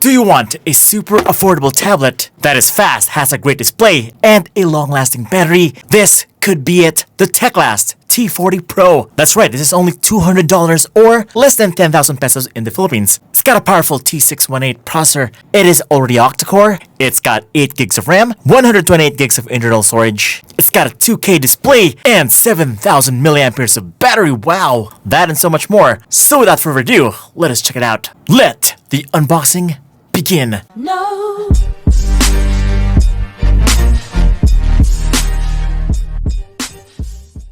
Do you want a super affordable tablet that is fast, has a great display, and a long-lasting battery? This could be it. The Teclast T40 Pro. That's right, this is only $200 or less than 10,000 pesos in the Philippines. It's got a powerful T618 processor. It is already octa-core. It's got 8 gigs of RAM, 128 gigs of internal storage. It's got a 2K display and 7,000 milliamperes of battery. Wow, that and so much more. So without further ado, let us check it out. Let the unboxing begin. No.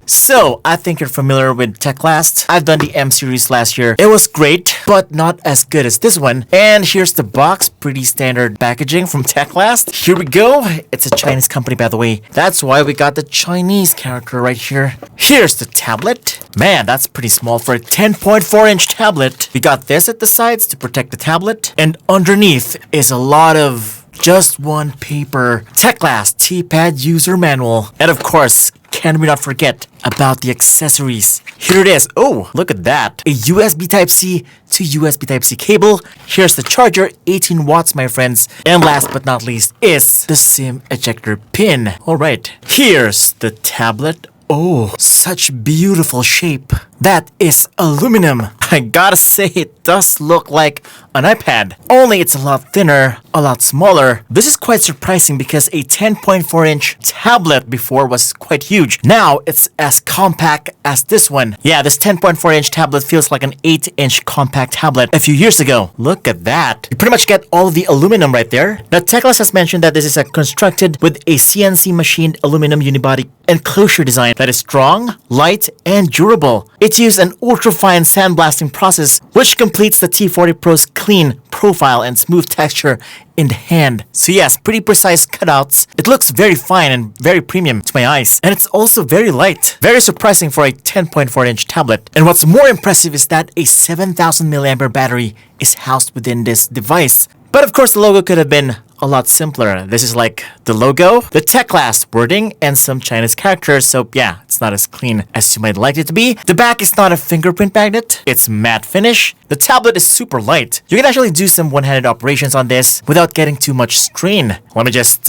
So, I think you're familiar with Teclast. I've done the M series last year. It was great, but not as good as this one. And here's the box, pretty standard packaging from Teclast. Here we go. It's a Chinese company, by the way. That's why we got the Chinese character right here. Here's the tablet. Man, that's pretty small for a 10.4-inch tablet. We got this at the sides to protect the tablet. And underneath is a lot of just one paper. Teclast T-pad user manual. And of course, can we not forget about the accessories? Here it is. Oh, look at that. A USB Type-C to USB Type-C cable. Here's the charger, 18 watts, my friends. And last but not least is the SIM ejector pin. All right, here's the tablet. Oh, such beautiful shape. That is aluminum. I gotta say, it does look like an iPad. Only it's a lot thinner, a lot smaller. This is quite surprising because a 10.4-inch tablet before was quite huge. Now it's as compact as this one. Yeah, this 10.4-inch tablet feels like an 8-inch compact tablet a few years ago. Look at that. You pretty much get all the aluminum right there. Now, Teclast has mentioned that this is constructed with a CNC machined aluminum unibody enclosure design that is strong, light, and durable. It uses an ultra-fine sandblasting process which completes the T40 Pro's clean profile and smooth texture in the hand. So yes, pretty precise cutouts. It looks very fine and very premium to my eyes. And it's also very light. Very surprising for a 10.4-inch tablet. And what's more impressive is that a 7,000 milliampere battery is housed within this device. But of course, the logo could have been a lot simpler. This is like the logo, the Teclast wording, and some Chinese characters. So yeah, it's not as clean as you might like it to be. The back is not a fingerprint magnet. It's matte finish. The tablet is super light. You can actually do some one-handed operations on this without getting too much strain. Let me just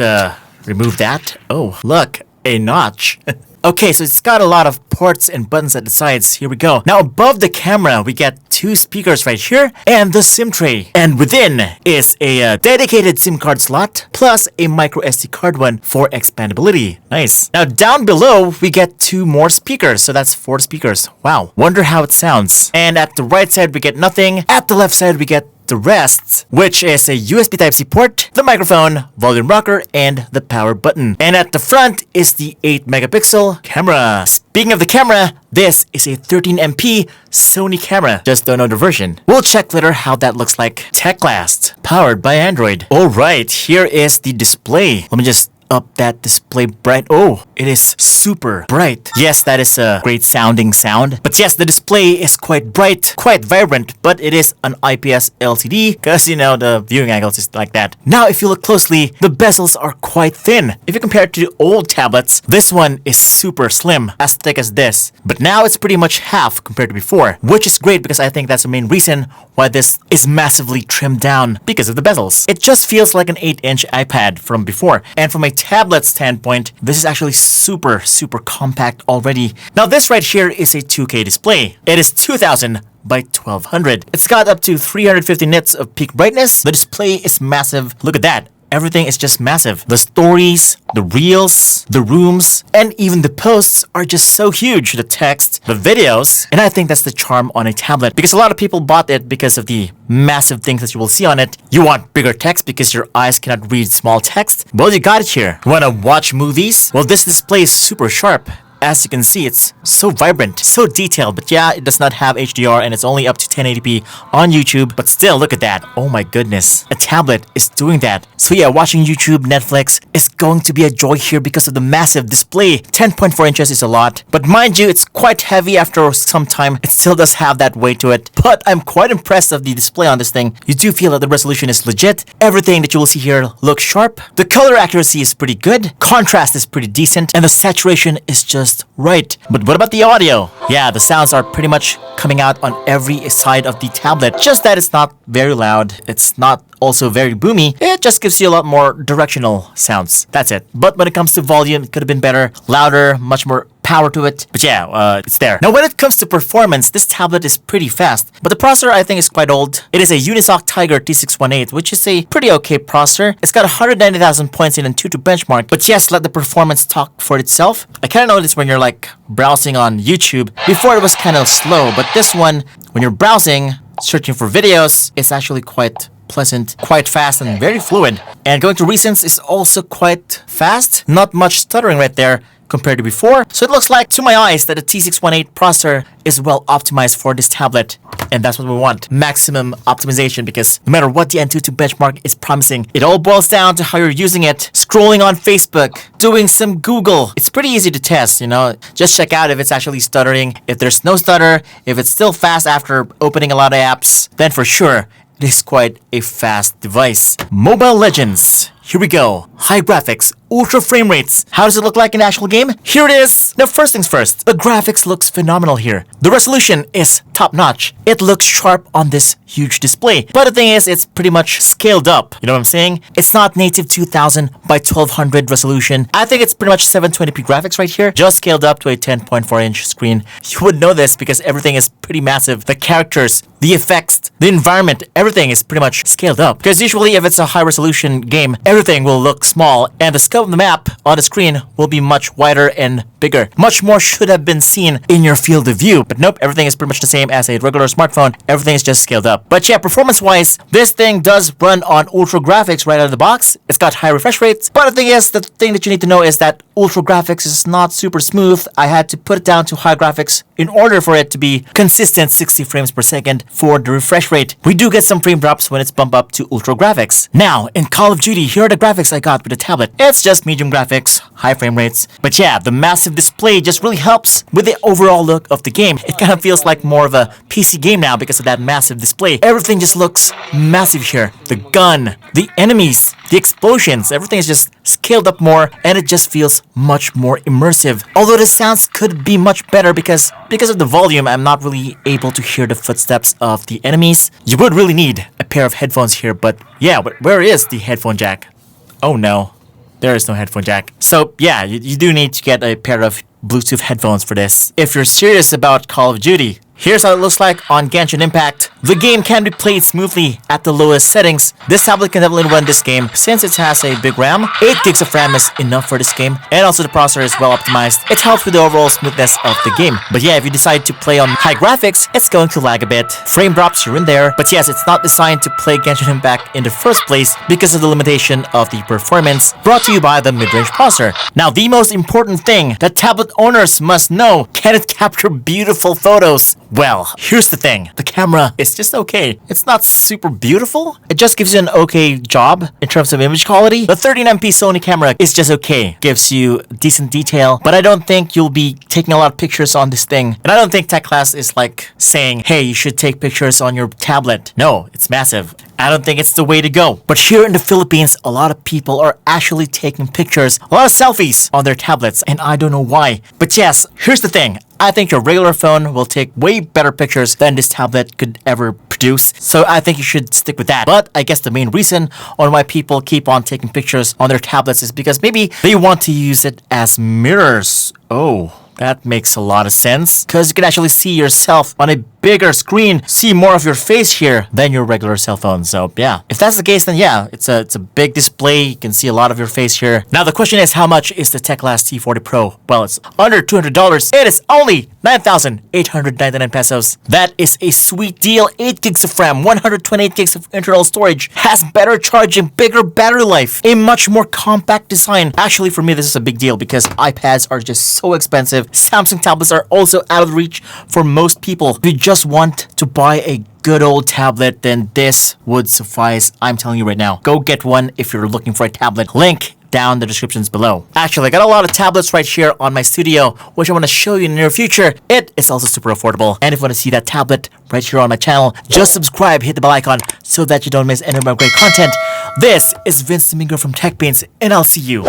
remove that. Oh, look, a notch. Okay, so it's got a lot of ports and buttons at the sides. Here we go. Now above the camera, we get 2 speakers right here and the SIM tray. And within is a dedicated SIM card slot plus a micro SD card one for expandability. Nice. Now down below, we get 2 more speakers. So that's 4 speakers. Wow. Wonder how it sounds. And at the right side, we get nothing. At the left side, we get the rest, which is a USB Type-C port, the microphone, volume rocker, and the power button. And at the front is the 8 megapixel camera. Speaking of the camera, this is a 13MP Sony camera. Just don't know the version. We'll check later how that looks like. Teclast, powered by Android. Alright, here is the display. Let me just up that display bright. Oh, it is super bright. Yes, that is a great sounding sound. But yes, the display is quite bright, quite vibrant, but it is an IPS LCD because, you know, the viewing angles is like that. Now, if you look closely, the bezels are quite thin. If you compare it to the old tablets, this one is super slim, as thick as this. But now it's pretty much half compared to before, which is great because I think that's the main reason why this is massively trimmed down because of the bezels. It just feels like an 8-inch iPad from before. And from a tablet standpoint, this is actually super compact already. Now this right here is a 2K display. It is 2000 by 1200. It's got up to 350 nits of peak brightness. The display is massive. Look at that. Everything is just massive. The stories, the reels, the rooms, and even the posts are just so huge. The text, the videos, and I think that's the charm on a tablet because a lot of people bought it because of the massive things that you will see on it. You want bigger text because your eyes cannot read small text? Well, you got it here. You want to watch movies? Well, this display is super sharp. As you can see, it's so vibrant, so detailed, but yeah, it does not have HDR and it's only up to 1080p on YouTube, but still, look at that. Oh my goodness, a tablet is doing that. So yeah, watching YouTube, Netflix is going to be a joy here because of the massive display. 10.4 inches is a lot, but mind you, it's quite heavy after some time. It still does have that weight to it, but I'm quite impressed of the display on this thing. You do feel that the resolution is legit. Everything that you will see here looks sharp. The color accuracy is pretty good. Contrast is pretty decent, and the saturation is just right. But what about the audio? Yeah, the sounds are pretty much coming out on every side of the tablet. Just that it's not very loud. It's not also very boomy. It just gives you a lot more directional sounds. That's it. But when it comes to volume, it could have been better, louder, much more power to it. But yeah, it's there. Now when it comes to performance, this tablet is pretty fast. But the processor I think is quite old. It is a Unisoc Tiger T618, which is a pretty okay processor. It's got 190,000 points in Antutu benchmark. But yes, let the performance talk for itself. I kind of noticed when you're like browsing on YouTube, before it was kind of slow. But this one, when you're browsing, searching for videos, it's actually quite pleasant, quite fast, and very fluid. And going to recents is also quite fast. Not much stuttering right there compared to before. So it looks like, to my eyes, that the T618 processor is well optimized for this tablet. And that's what we want. Maximum optimization, because no matter what the Antutu benchmark is promising, it all boils down to how you're using it. Scrolling on Facebook, doing some Google. It's pretty easy to test, you know. Just check out if it's actually stuttering. If there's no stutter, if it's still fast after opening a lot of apps, then for sure, it is quite a fast device. Mobile Legends. Here we go. High graphics, ultra frame rates. How does it look like in the actual game? Here it is. Now first things first, the graphics looks phenomenal here. The resolution is top notch. It looks sharp on this huge display. But the thing is, it's pretty much scaled up. You know what I'm saying? It's not native 2000 by 1200 resolution. I think it's pretty much 720p graphics right here, just scaled up to a 10.4-inch screen. You would know this because everything is pretty massive. The characters, the effects, the environment, everything is pretty much scaled up. Because usually if it's a high resolution game, everything will look small and the scope of the map on the screen will be much wider and bigger. Much more should have been seen in your field of view. But nope, everything is pretty much the same as a regular smartphone. Everything is just scaled up. But yeah, performance-wise, this thing does run on ultra graphics right out of the box. It's got high refresh rates. But the thing is, the thing that you need to know is that ultra graphics is not super smooth. I had to put it down to high graphics in order for it to be consistent 60 frames per second for the refresh rate. We do get some frame drops when it's bumped up to ultra graphics. Now, in Call of Duty, here are the graphics I got with the tablet. It's just medium graphics, high frame rates. But yeah, the massive display just really helps with the overall look of the game. It kind of feels like more of a PC game now because of that massive display. Everything just looks massive here. The gun, the enemies, the explosions, everything is just scaled up more and it just feels much more immersive. Although the sounds could be much better because of the volume, I'm not really able to hear the footsteps of the enemies. You would really need a pair of headphones here, but yeah, where is the headphone jack? Oh no, there is no headphone jack. So yeah, you do need to get a pair of Bluetooth headphones for this. If you're serious about Call of Duty, here's how it looks like on Genshin Impact. The game can be played smoothly at the lowest settings. This tablet can definitely run this game since it has a big RAM. 8 gigs of RAM is enough for this game, and also the processor is well optimized. It helps with the overall smoothness of the game. But yeah, if you decide to play on high graphics, it's going to lag a bit. Frame drops here and there. But yes, it's not designed to play Genshin Impact in the first place because of the limitation of the performance brought to you by the mid-range processor. Now, the most important thing that tablet owners must know, can it capture beautiful photos? Well, here's the thing. The camera is just okay. It's not super beautiful. It just gives you an okay job in terms of image quality. The 39p Sony camera is just okay. Gives you decent detail, but I don't think you'll be taking a lot of pictures on this thing. And I don't think Teclast is like saying, hey, you should take pictures on your tablet. No, it's massive. I don't think it's the way to go. But here in the Philippines, a lot of people are actually taking pictures, a lot of selfies on their tablets, and I don't know why. But yes, here's the thing. I think your regular phone will take way better pictures than this tablet could ever produce. So I think you should stick with that. But I guess the main reason on why people keep on taking pictures on their tablets is because maybe they want to use it as mirrors. Oh, that makes a lot of sense, because you can actually see yourself on a bigger screen, see more of your face here than your regular cell phone. So yeah, if that's the case, then yeah, it's a big display. You can see a lot of your face here. Now the question is, how much is the Teclast T40 Pro? Well, it's under $200. It is only 9,899 pesos. That is a sweet deal. 8 gigs of RAM, 128 gigs of internal storage, has better charging, bigger battery life, a much more compact design. Actually, for me, this is a big deal because iPads are just so expensive. Samsung tablets are also out of reach for most people. If you just want to buy a good old tablet, then this would suffice. I'm telling you right now, go get one if you're looking for a tablet. Link down the descriptions below. Actually, I got a lot of tablets right here on my studio, which I want to show you in the near future. It is also super affordable. And if you want to see that tablet right here on my channel, just subscribe, hit the bell icon so that you don't miss any of my great content. This is Vince Domingo from TechBeans, and I'll see you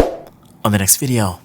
on the next video.